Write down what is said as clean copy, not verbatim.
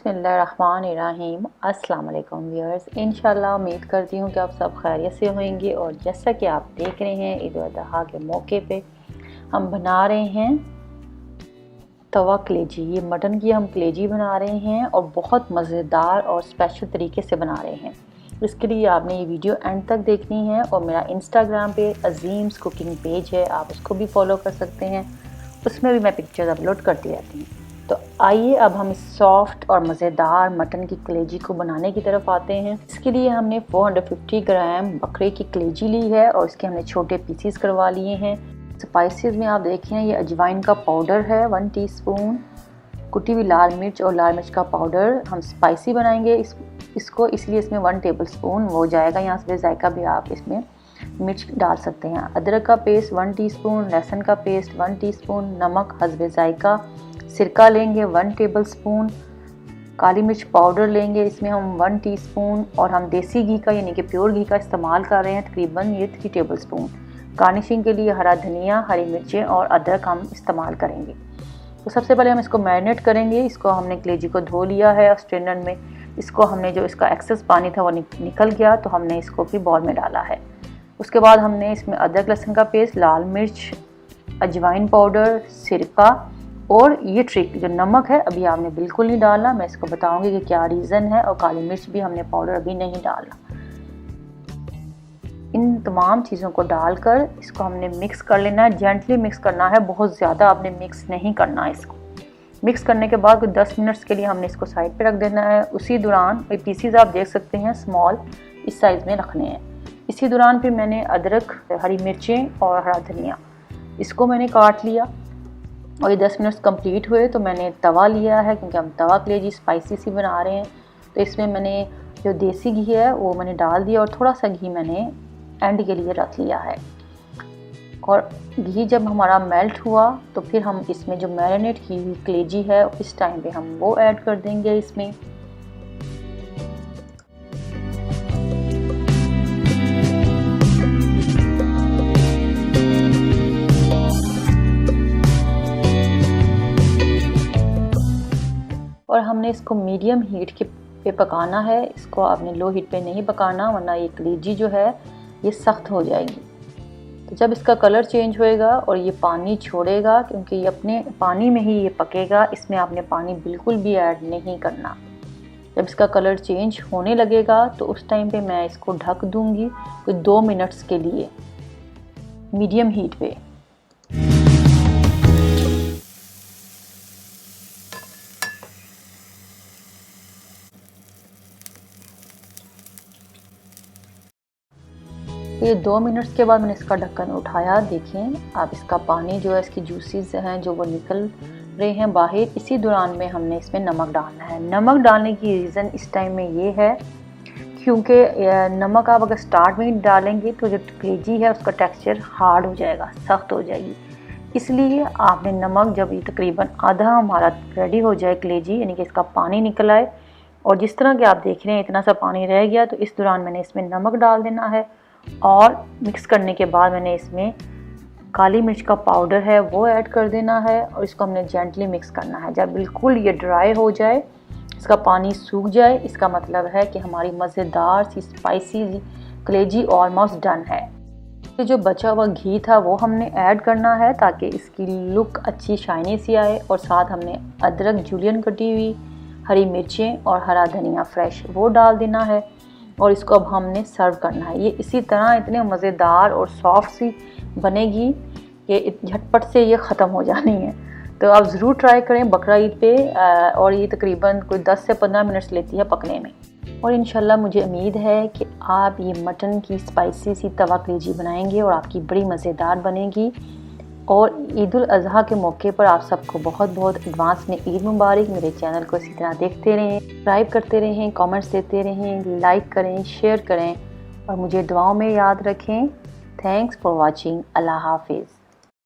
बिस्मिल्लाहिर्रहमानिर्रहीम। अस्सलाम वालेकुम व्यूअर्स, इंशाल्लाह उम्मीद करती हूँ कि आप सब खैरियत से होंगे। और जैसा कि आप देख रहे हैं, ईद उल अज़हा के मौके पे हम बना रहे हैं तवा कलेजी। ये मटन की हम कलेजी बना रहे हैं और बहुत मज़ेदार और स्पेशल तरीके से बना रहे हैं। इसके लिए आपने ये वीडियो एंड तक देखनी है। और मेरा इंस्टाग्राम पे अजीम्स कुकिंग पेज है, आप उसको भी फॉलो कर सकते हैं। उसमें भी मैं पिक्चर्स अपलोड करती रहती हूँ। तो आइए अब हम इस सॉफ्ट और मज़ेदार मटन की कलेजी को बनाने की तरफ आते हैं। इसके लिए हमने 450 ग्राम बकरे की कलेजी ली है और इसके हमने छोटे पीसीस करवा लिए हैं। स्पाइसेस में आप देखें, ये अजवाइन का पाउडर है 1 टीस्पून, कुटी हुई लाल मिर्च और लाल मिर्च का पाउडर। हम स्पाइसी बनाएंगे इसको, इसलिए इसमें 1 टेबल स्पून हो जाएगा। यहाँ से जायका भी आप इसमें मिर्च डाल सकते हैं। अदरक का पेस्ट 1 टीस्पून, लहसुन का पेस्ट 1 टीस्पून, नमक हस्बे जायका, सिरका लेंगे 1 टेबल स्पून, काली मिर्च पाउडर लेंगे इसमें हम 1 टीस्पून, और हम देसी घी का यानी कि प्योर घी का इस्तेमाल कर रहे हैं, तकरीबन ये 3 टेबल स्पून। गार्निशिंग के लिए हरा धनिया, हरी मिर्चें और अदरक हम इस्तेमाल करेंगे। तो सबसे पहले हम इसको मैरिनेट करेंगे। इसको हमने कलेजी को धो लिया है स्ट्रेनर में। इसको हमने जो इसका एक्सेस पानी था वो निकल गया, तो हमने इसको फिर बॉल में डाला है। उसके बाद हमने इसमें अदरक लहसुन का पेस्ट, लाल मिर्च, अजवाइन पाउडर, सिरका और ये ट्रिक जो नमक है अभी आपने बिल्कुल नहीं डालना। मैं इसको बताऊंगी कि क्या रीज़न है। और काली मिर्च भी हमने पाउडर अभी नहीं डालना। इन तमाम चीज़ों को डालकर इसको हमने मिक्स कर लेना है। जेंटली मिक्स करना है, बहुत ज़्यादा आपने मिक्स नहीं करना है। इसको मिक्स करने के बाद 10 मिनट्स के लिए हमने इसको साइड पे रख देना है। उसी दौरान ये पीसीज आप देख सकते हैं स्मॉल इस साइज़ में रखने हैं। इसी दौरान फिर मैंने अदरक, हरी मिर्चें और हरा धनिया इसको मैंने काट लिया। और ये 10 मिनट्स कंप्लीट हुए तो मैंने तवा लिया है, क्योंकि हम तवा कलेजी स्पाइसी सी बना रहे हैं। तो इसमें मैंने जो देसी घी है वो मैंने डाल दिया और थोड़ा सा घी मैंने एंड के लिए रख लिया है। और घी जब हमारा मेल्ट हुआ तो फिर हम इसमें जो मैरिनेट की हुई कलेजी है इस टाइम पे हम वो ऐड कर देंगे इसमें। और हमने इसको मीडियम हीट पे पकाना है। इसको आपने लो हीट पे नहीं पकाना, वरना ये कलेजी जो है ये सख्त हो जाएगी। तो जब इसका कलर चेंज होएगा और ये पानी छोड़ेगा, क्योंकि ये अपने पानी में ही ये पकेगा, इसमें आपने पानी बिल्कुल भी ऐड नहीं करना। जब इसका कलर चेंज होने लगेगा तो उस टाइम पे मैं इसको ढक दूंगी कोई 2 मिनट्स के लिए मीडियम हीट पे। ये 2 मिनट्स के बाद मैंने इसका ढक्कन उठाया। देखें आप, इसका पानी जो है, इसकी जूसीज हैं जो वो निकल रहे हैं बाहर। इसी दौरान में हमने इसमें नमक डालना है। नमक डालने की रीज़न इस टाइम में ये है क्योंकि नमक आप अगर स्टार्ट में डालेंगे तो जो कलेजी है उसका टेक्सचर हार्ड हो जाएगा, सख्त हो जाएगी। इसलिए आपने नमक, जब ये तकरीबन आधा हमारा रेडी हो जाए कलेजी, यानी कि इसका पानी निकल आए और जिस तरह के आप देख रहे हैं इतना सा पानी रह गया, तो इस दौरान मैंने इसमें नमक डाल देना है। और मिक्स करने के बाद मैंने इसमें काली मिर्च का पाउडर है वो ऐड कर देना है। और इसको हमने जेंटली मिक्स करना है। जब बिल्कुल ये ड्राई हो जाए, इसका पानी सूख जाए, इसका मतलब है कि हमारी मज़ेदार सी स्पाइसी कलेजी ऑलमोस्ट डन है। ये जो बचा हुआ घी था वो हमने ऐड करना है ताकि इसकी लुक अच्छी शाइनी सी आए। और साथ हमने अदरक जूलियन कटी हुई, हरी मिर्चें और हरा धनिया फ्रेश वो डाल देना है। और इसको अब हमने सर्व करना है। ये इसी तरह इतने मज़ेदार और सॉफ्ट सी बनेगी कि झटपट से ये ख़त्म हो जानी है। तो आप ज़रूर ट्राई करें बकरा ईद पे। और ये तकरीबन कोई 10 से 15 मिनट्स लेती है पकने में। और इंशाल्लाह मुझे उम्मीद है कि आप ये मटन की स्पाइसी सी तवा कलेजी बनाएंगे और आपकी बड़ी मज़ेदार बनेगी। और ईद उल अज़हा के मौके पर आप सबको बहुत बहुत एडवांस में ईद मुबारक। मेरे चैनल को इसी तरह देखते रहें, सब्सक्राइब करते रहें, कमेंट्स देते रहें, लाइक करें, शेयर करें और मुझे दुआओं में याद रखें। Thanks for watching. अल्लाह हाफिज़।